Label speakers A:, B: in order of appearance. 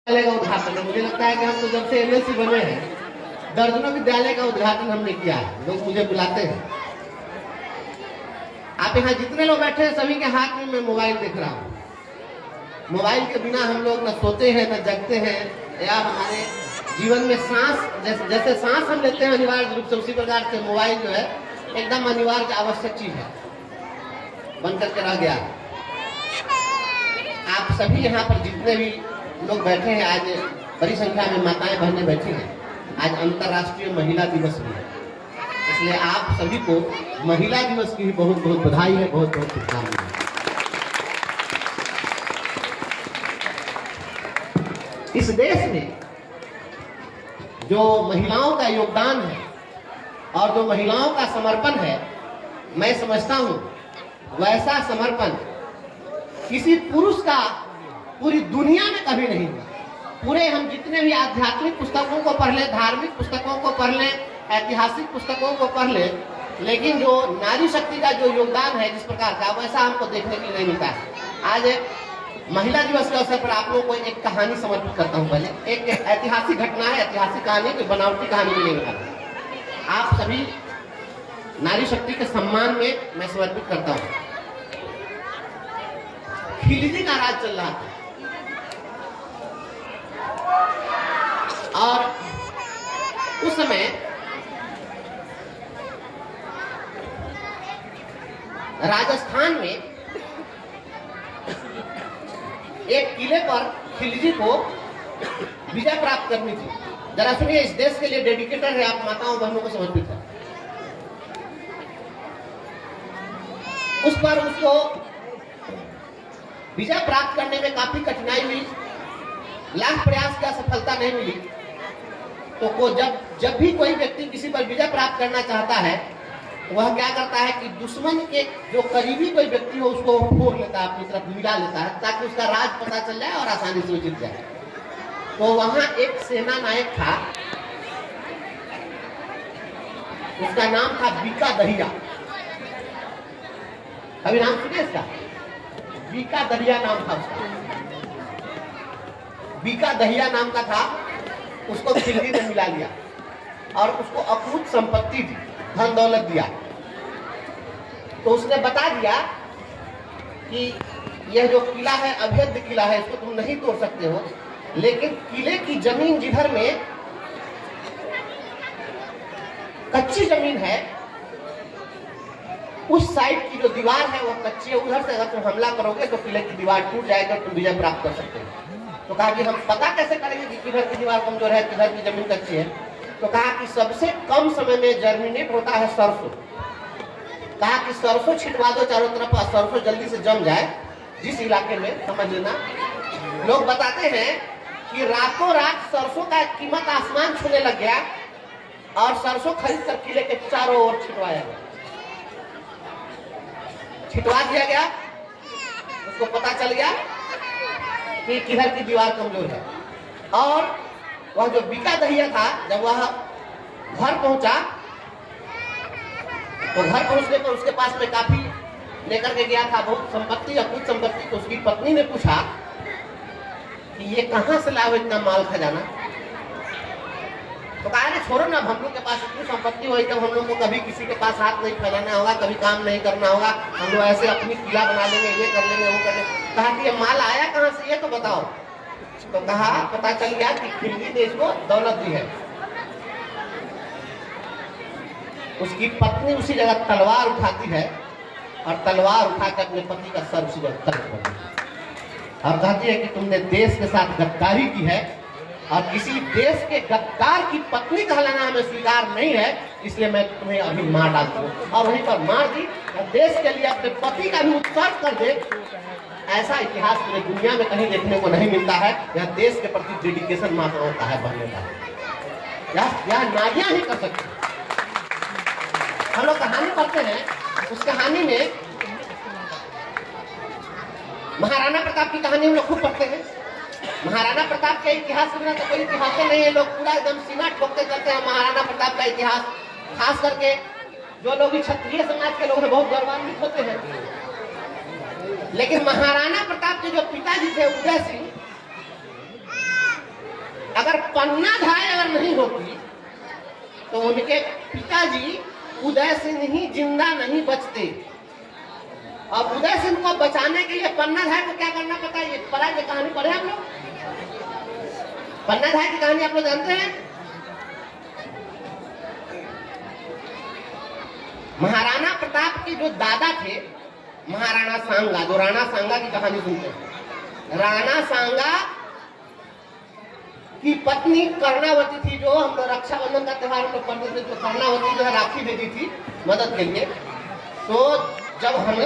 A: विद्यालय का उद्घाटन है। मुझे लगता है कि हम तो जब से एमएलसी बने हैं दर्जनों विद्यालय का उद्घाटन हमने किया है। लोग मुझे बुलाते हैं। आप यहाँ जितने लोग बैठे हैं सभी के हाथ में मैं मोबाइल देख रहा हूँ। मोबाइल के बिना हम लोग न सोते हैं न जगते हैं, या हमारे जीवन में सांस जैसे सांस हम लेते हैं अनिवार्य रूप से, उसी प्रकार से मोबाइल जो है एकदम अनिवार्य आवश्यक चीज है, बन करके रह गया। आप सभी यहाँ पर जितने भी लोग बैठे हैं, आज बड़ी संख्या में माताएं बहनें बैठी हैं। आज अंतर्राष्ट्रीय महिला दिवस भी है, इसलिए आप सभी को महिला दिवस की बहुत बहुत बधाई है, बहुत बहुत शुभकामनाएं। इस देश में जो महिलाओं का योगदान है और जो महिलाओं का समर्पण है, मैं समझता हूं वैसा समर्पण किसी पुरुष का पूरी दुनिया में कभी नहीं हुआ। पूरे हम जितने भी आध्यात्मिक पुस्तकों को पढ़ लें, धार्मिक पुस्तकों को पढ़ लें, ऐतिहासिक पुस्तकों को पढ़ लें, लेकिन जो नारी शक्ति का जो योगदान है जिस प्रकार का, वैसा हमको देखने के लिए नहीं मिलता है। आज महिला दिवस के अवसर पर आप लोगों को एक कहानी समर्पित करता हूं। पहले एक ऐतिहासिक घटना है, ऐतिहासिक कहानी, कोई बनावटी कहानी भी नहीं बता। आप सभी नारी शक्ति के सम्मान में मैं समर्पित करता हूं। खिलजी का राज चल रहा था और उस समय राजस्थान में एक किले पर खिलजी को विजय प्राप्त करनी थी। जरा सुनिए, इस देश के लिए डेडिकेटेड है, आप माताओं बहनों को समर्पित है। उस पर उसको विजय प्राप्त करने में काफी कठिनाई हुई, लाख प्रयास का सफलता नहीं मिली। तो को जब भी कोई व्यक्ति किसी पर विजय प्राप्त करना चाहता है, वह क्या करता है कि दुश्मन के जो करीबी कोई व्यक्ति हो उसको फोड़ लेता है, अपनी तरफ मिला लेता है, ताकि उसका राज पता चल जाए और आसानी से जीत जाए। तो वहां एक सेना नायक था, उसका नाम था बीका दहिया। अभी नाम सुनिए इसका, बीका दहिया नाम था उसका। बीका दहिया नाम का था, उसको खिलजी ने मिला लिया और उसको अकूत संपत्ति दी, धन दौलत दिया। तो उसने बता दिया कि यह जो किला है अभेद्य किला है, इसको तुम नहीं तोड़ सकते हो, लेकिन किले की जमीन जिधर में कच्ची जमीन है, उस साइड की जो दीवार है वो कच्ची है, उधर से अगर तुम हमला करोगे तो किले की दीवार टूट जाएगा, तुम विजय प्राप्त कर सकते हो। तो कहा कि हम पता कैसे करेंगे कि किधर की दीवार कमजोर है, किधर की जमीन कच्ची है? तो कहा कि सबसे कम समय में जर्मिनेट होता है सरसों। कहा कि सरसों छिटवा दो चारों तरफ, सरसों जल्दी से जम जाए जिस इलाके में, समझ लेना। लोग बताते हैं कि रातों रात सरसों का कीमत आसमान छूने लग गया और सरसों खरीद कर किले के चारों ओर छिटवाया गया, छिटवा दिया गया। उसको पता चल गया कि किधर की दीवार कमजोर है। और वह जो बीका दहिया था, जब वह घर पहुंचा तो घर पहुंचने पर उसके पास में काफी लेकर के गया था, बहुत संपत्ति, अकूत संपत्ति। तो उसकी पत्नी ने पूछा कि ये कहां से लाओ इतना माल खजाना? तो कहा छोड़ो ना, हम लोग के पास इतनी संपत्ति हुई, जब हम लोग को कभी किसी के पास हाथ नहीं फैलाना होगा, कभी काम नहीं करना होगा, हम लोग ऐसे अपनी किला बना लेंगे, ये कर लेंगे, वो कर लेंगे। कहा कि ये माल आया कहां से, ये तो बताओ। तो कहा पता चल गया कि खिलजी ने इसको दौलत दी है। उसकी पत्नी उसी जगह तलवार उठाती है और तलवार उठाकर अपने पति का सर उसी जगह तर्क कर देती है और कहती है कि तुमने देश के साथ गद्दारी की है और किसी देश के गद्दार की पत्नी कहलाना हमें स्वीकार नहीं है, इसलिए मैं तुम्हें अभी मार डालती हूँ। और वहीं पर मार दी और देश के लिए अपने पति का भी उत्सर्ग कर दे। ऐसा इतिहास पूरे दुनिया में कहीं देखने को नहीं मिलता है। यह देश के प्रति डेडिकेशन माताओं का है, बहनों का है, यह नारियां ही कर सकती। हम लोग कहानी पढ़ते हैं, उस कहानी में महाराणा प्रताप की कहानी हम लोग खूब पढ़ते हैं। महाराणा प्रताप के इतिहास के बिना तो कोई इतिहास नहीं है। लोग पूरा एकदम सीना ठोकते चलते हैं महाराणा प्रताप का इतिहास। खास करके जो लोग क्षत्रिय समाज के लोग हैं बहुत गौरवान्वित होते हैं। लेकिन महाराणा प्रताप के जो पिताजी थे उदय सिंह, अगर पन्ना धाय अगर नहीं होती तो उनके पिताजी उदय सिंह ही जिंदा नहीं बचते। अब उदय सिंह को बचाने के लिए पन्ना धाय को क्या करना पता है? ये पढ़ा ये कहानी पढ़े आप लोग? पन्ना धाय की कहानी आप लोग जानते हैं? महाराणा प्रताप के जो दादा थे महाराणा सांगा, जो राणा सांगा की कहानी सुनते हैं, राणा सांगा की पत्नी कर्णावती थी, जो हम रक्षाबंधन का त्योहार हम लोग पढ़ते थे, तो कर्णावती जो है राखी भेजी थी मदद के लिए। तो जब हमने